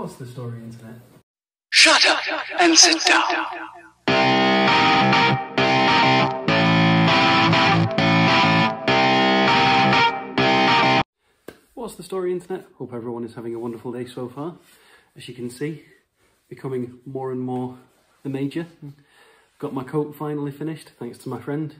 What's the story, Internet? Shut up and sit down. What's the story, Internet? Hope everyone is having a wonderful day so far. As you can see, becoming more and more the major. Got my coat finally finished, thanks to my friend,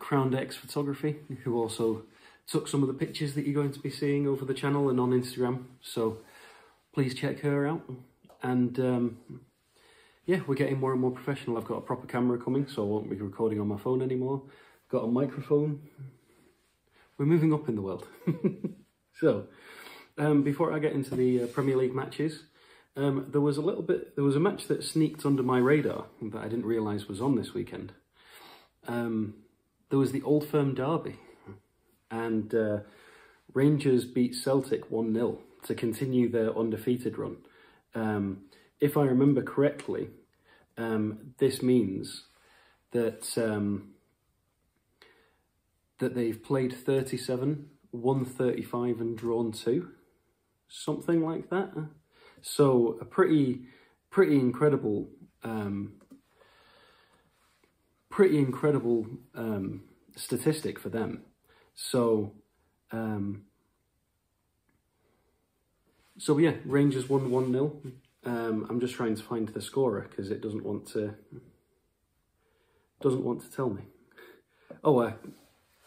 Crowned X Photography, who also took some of the pictures that you're going to be seeing over the channel and on Instagram. So please check her out. And yeah, we're getting more and more professional. I've got a proper camera coming, so I won't be recording on my phone anymore. Got a microphone. We're moving up in the world. So, before I get into the Premier League matches, there was a match that sneaked under my radar that I didn't realise was on this weekend. There was the Old Firm derby, and Rangers beat Celtic 1-0 to continue their undefeated run. If I remember correctly, this means that that they've played 37, won 35 and drawn 2, something like that. So a pretty incredible statistic for them. So yeah, Rangers won 1-0. I'm just trying to find the scorer because it doesn't want to tell me. Oh,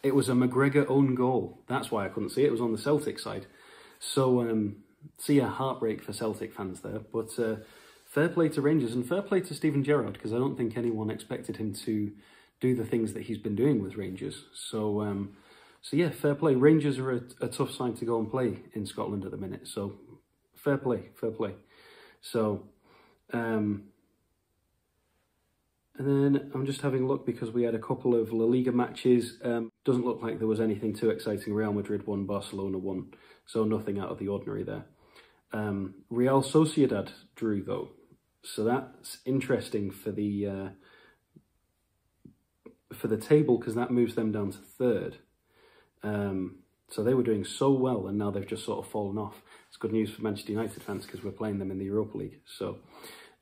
it was a McGregor own goal. That's why I couldn't see it. It was on the Celtic side. So yeah, heartbreak for Celtic fans there. But fair play to Rangers and fair play to Steven Gerrard, because I don't think anyone expected him to do the things that he's been doing with Rangers. So yeah, fair play. Rangers are a tough side to go and play in Scotland at the minute. So fair play, fair play. So, and then I'm just having a look because we had a couple of La Liga matches. Doesn't look like there was anything too exciting. Real Madrid won, Barcelona won, so nothing out of the ordinary there. Real Sociedad drew though, so that's interesting for the table, because that moves them down to third. So they were doing so well, and now they've just sort of fallen off. It's good news for Manchester United fans because we're playing them in the Europa League. So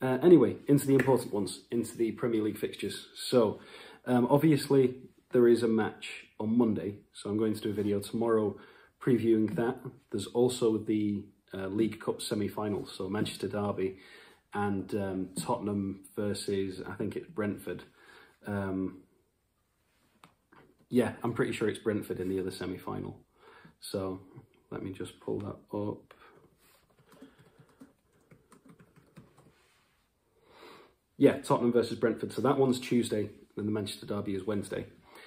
anyway, into the important ones, into the Premier League fixtures. So obviously there is a match on Monday, so I'm going to do a video tomorrow previewing that. There's also the League Cup semi-final, so Manchester derby and Tottenham versus, I think it's Brentford. Yeah, I'm pretty sure it's Brentford in the other semi-final. So let me just pull that up. Yeah, Tottenham versus Brentford. So that one's Tuesday, and the Manchester derby is Wednesday.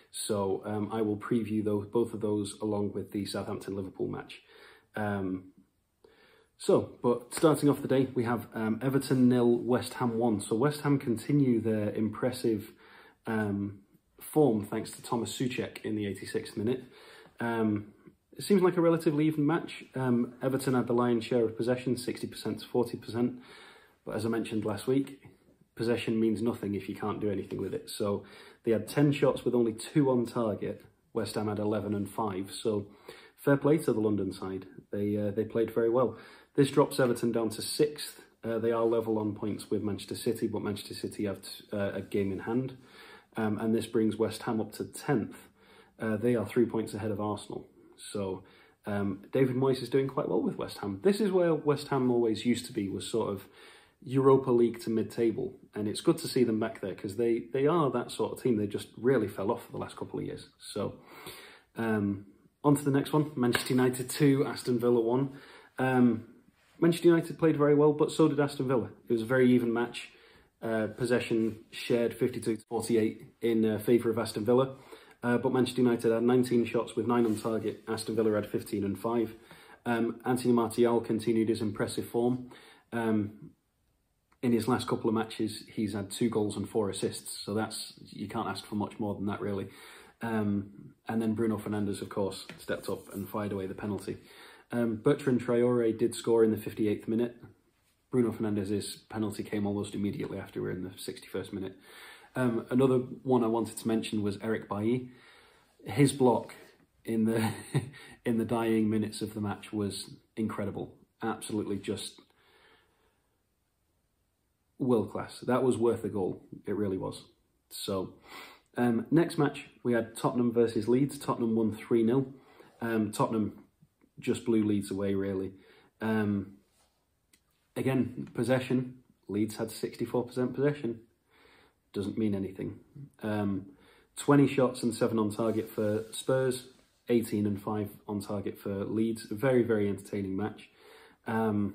So I will preview both of those along with the Southampton-Liverpool match. But starting off the day, we have Everton 0, West Ham 1. So West Ham continue their impressive form thanks to Thomas Souček in the 86th minute. It seems like a relatively even match. Everton had the lion's share of possession, 60% to 40%. But as I mentioned last week, possession means nothing if you can't do anything with it. So they had 10 shots with only 2 on target. West Ham had 11 and 5. So fair play to the London side. They played very well. This drops Everton down to 6th. They are level on points with Manchester City, but Manchester City have a game in hand. And this brings West Ham up to 10th. They are 3 points ahead of Arsenal. So David Moyes is doing quite well with West Ham. This is where West Ham always used to be, was sort of Europa League to mid-table. And it's good to see them back there because they are that sort of team. They just really fell off for the last couple of years. So on to the next one. Manchester United 2, Aston Villa 1. Manchester United played very well, but so did Aston Villa. It was a very even match. Possession shared 52 to 48 in favour of Aston Villa. But Manchester United had 19 shots with 9 on target. Aston Villa had 15 and 5. Anthony Martial continued his impressive form. In his last couple of matches, he's had 2 goals and 4 assists. So you can't ask for much more than that, really. And then Bruno Fernandes, of course, stepped up and fired away the penalty. Bertrand Traoré did score in the 58th minute. Bruno Fernandes' penalty came almost immediately after we were in the 61st minute. Another one I wanted to mention was Eric Bailly. His block in the in the dying minutes of the match was incredible. Absolutely just world class. That was worth a goal. It really was. So, next match, we had Tottenham versus Leeds. Tottenham won 3-0. Tottenham just blew Leeds away, really. Again, possession. Leeds had 64% possession. Doesn't mean anything. 20 shots and 7 on target for Spurs. 18 and 5 on target for Leeds. A very, very entertaining match. And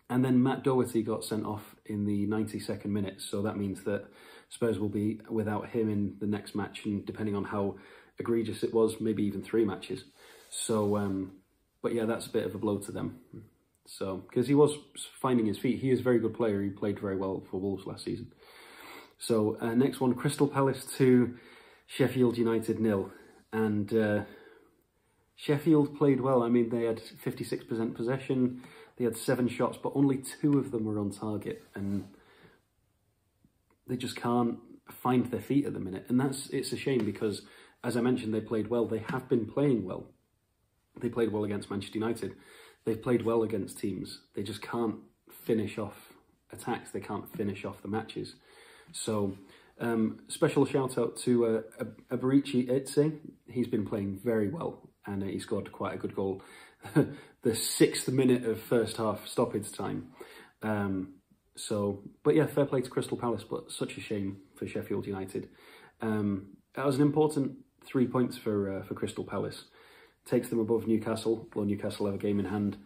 then Matt Doherty got sent off in the 92nd minute. So that means that Spurs will be without him in the next match. And depending on how egregious it was, maybe even 3 matches. So, but yeah, that's a bit of a blow to them. So, because he was finding his feet. He is a very good player. He played very well for Wolves last season. So, next one, Crystal Palace 2, Sheffield United 0. And Sheffield played well. I mean, they had 56% possession. They had 7 shots, but only 2 of them were on target. And they just can't find their feet at the minute. And it's a shame because, as I mentioned, they played well. They have been playing well. They played well against Manchester United. They've played well against teams. They just can't finish off attacks. They can't finish off the matches. So, special shout out to Abarichi Itse. He's been playing very well and he scored quite a good goal. The 6th minute of first half stoppage time. But yeah, fair play to Crystal Palace, but such a shame for Sheffield United. That was an important 3 points for Crystal Palace. Takes them above Newcastle, well, Newcastle have a game in hand.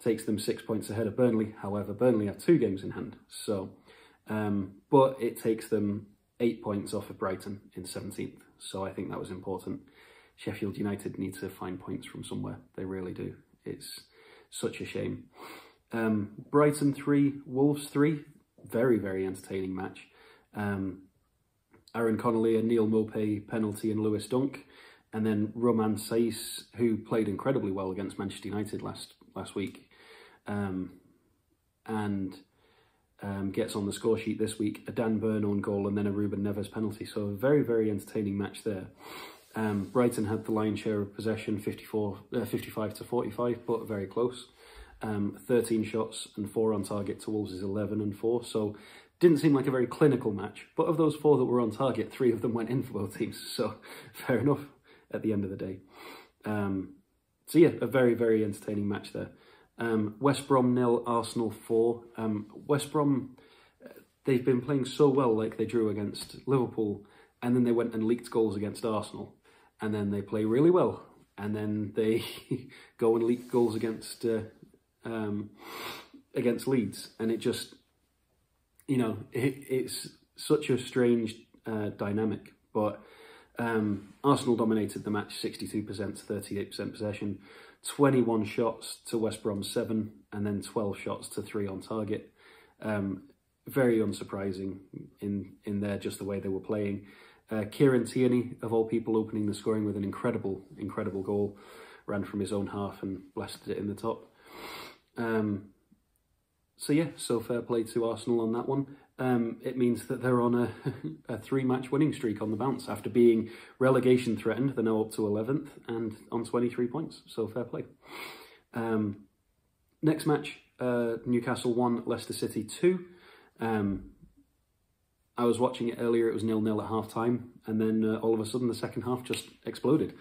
Takes them 6 points ahead of Burnley. However, Burnley have 2 games in hand. So, but it takes them 8 points off of Brighton in 17th. So I think that was important. Sheffield United need to find points from somewhere. They really do. It's such a shame. Brighton 3, Wolves 3. Very, very entertaining match. Aaron Connolly, a Neil Maupay penalty and Lewis Dunk. And then Roman Saiz, who played incredibly well against Manchester United last week. Gets on the score sheet this week. A Dan Burn own goal and then a Ruben Neves penalty. So a very, very entertaining match there. Brighton had the lion's share of possession, 55 to 45, but very close. 13 shots and 4 on target to Wolves' 11 and 4. So didn't seem like a very clinical match. But of those 4 that were on target, 3 of them went in for both teams. So fair enough at the end of the day. So yeah, a very, very entertaining match there. West Brom 0, Arsenal 4. West Brom, they've been playing so well, like they drew against Liverpool, and then they went and leaked goals against Arsenal, and then they play really well, and then they go and leak goals against Leeds, and it just, you know, it's such a strange dynamic. But Arsenal dominated the match, 62% to 38% possession. 21 shots to West Brom 7, and then 12 shots to 3 on target. Very unsurprising in there, just the way they were playing. Kieran Tierney, of all people, opening the scoring with an incredible goal. Ran from his own half and blasted it in the top. So yeah, so fair play to Arsenal on that one. It means that they're on a 3-match winning streak on the bounce. After being relegation threatened, they're now up to 11th and on 23 points. So fair play. Next match, Newcastle 1, Leicester City 2. I was watching it earlier, it was 0-0 at half-time, and then all of a sudden the second half just exploded.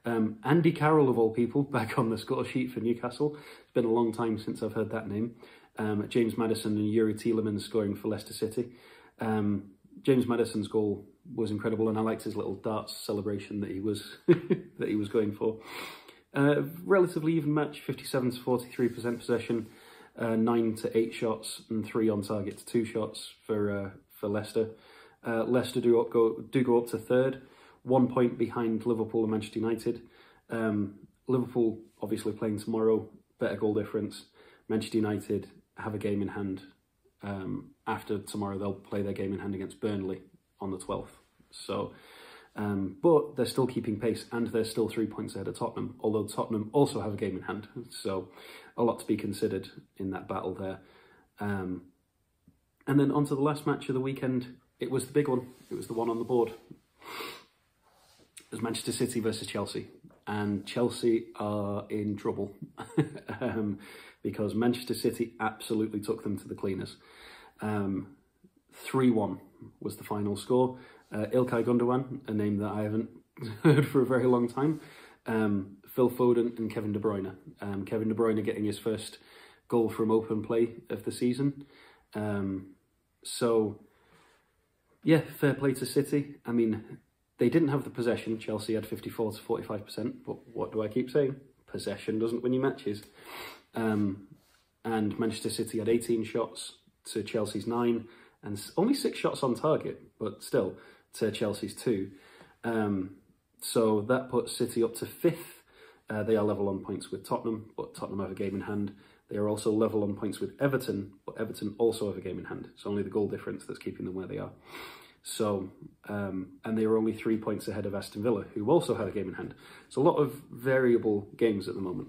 Andy Carroll, of all people, back on the score sheet for Newcastle. It's been a long time since I've heard that name. James Maddison and Yuri Tielemans scoring for Leicester City. James Maddison's goal was incredible, and I liked his little darts celebration that he was that he was going for. Relatively even match, 57 to 43% possession, 9 to 8 shots and 3 on target to 2 shots for Leicester. Leicester do go up to 3rd, 1 point behind Liverpool and Manchester United. Liverpool obviously playing tomorrow, better goal difference. Manchester United have a game in hand. After tomorrow, they'll play their game in hand against Burnley on the 12th. So, but they're still keeping pace, and they're still 3 points ahead of Tottenham, although Tottenham also have a game in hand. So a lot to be considered in that battle there. And then on to the last match of the weekend. It was the big one. It was the one on the board. It was Manchester City versus Chelsea. and Chelsea are in trouble because Manchester City absolutely took them to the cleaners. 3-1 was the final score. Ilkay Gundogan, a name that I haven't heard for a very long time. Phil Foden and Kevin De Bruyne. Kevin De Bruyne getting his first goal from open play of the season. So, yeah, fair play to City. I mean, they didn't have the possession. Chelsea had 54 to 45%, but what do I keep saying? Possession doesn't win you matches. And Manchester City had 18 shots to Chelsea's 9, and only 6 shots on target, but still, to Chelsea's 2. So that puts City up to 5th. They are level on points with Tottenham, but Tottenham have a game in hand. They are also level on points with Everton, but Everton also have a game in hand. It's only the goal difference that's keeping them where they are. So, and they are only 3 points ahead of Aston Villa, who also had a game in hand. So a lot of variable games at the moment.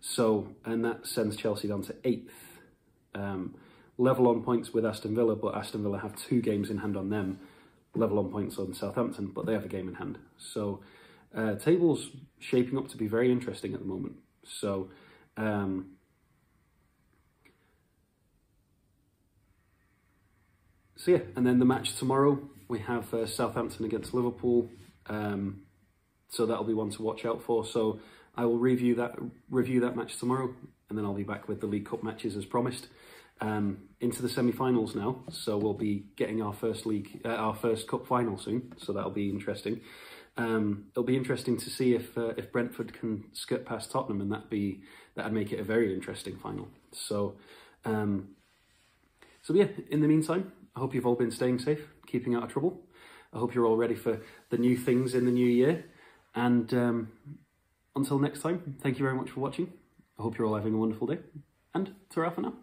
So, and that sends Chelsea down to 8th. Level on points with Aston Villa, but Aston Villa have 2 games in hand on them. Level on points on Southampton, but they have a game in hand. So, table's shaping up to be very interesting at the moment. So, so yeah, and then the match tomorrow, we have Southampton against Liverpool. So that'll be one to watch out for. So I will review that match tomorrow, and then I'll be back with the League Cup matches as promised. Into the semi-finals now, so we'll be getting our first cup final soon. So that'll be interesting. It'll be interesting to see if Brentford can skirt past Tottenham, and that'd make it a very interesting final. So, so yeah. In the meantime, I hope you've all been staying safe, keeping out of trouble. I hope you're all ready for the new things in the new year. And until next time, thank you very much for watching. I hope you're all having a wonderful day. And ta-ra for now.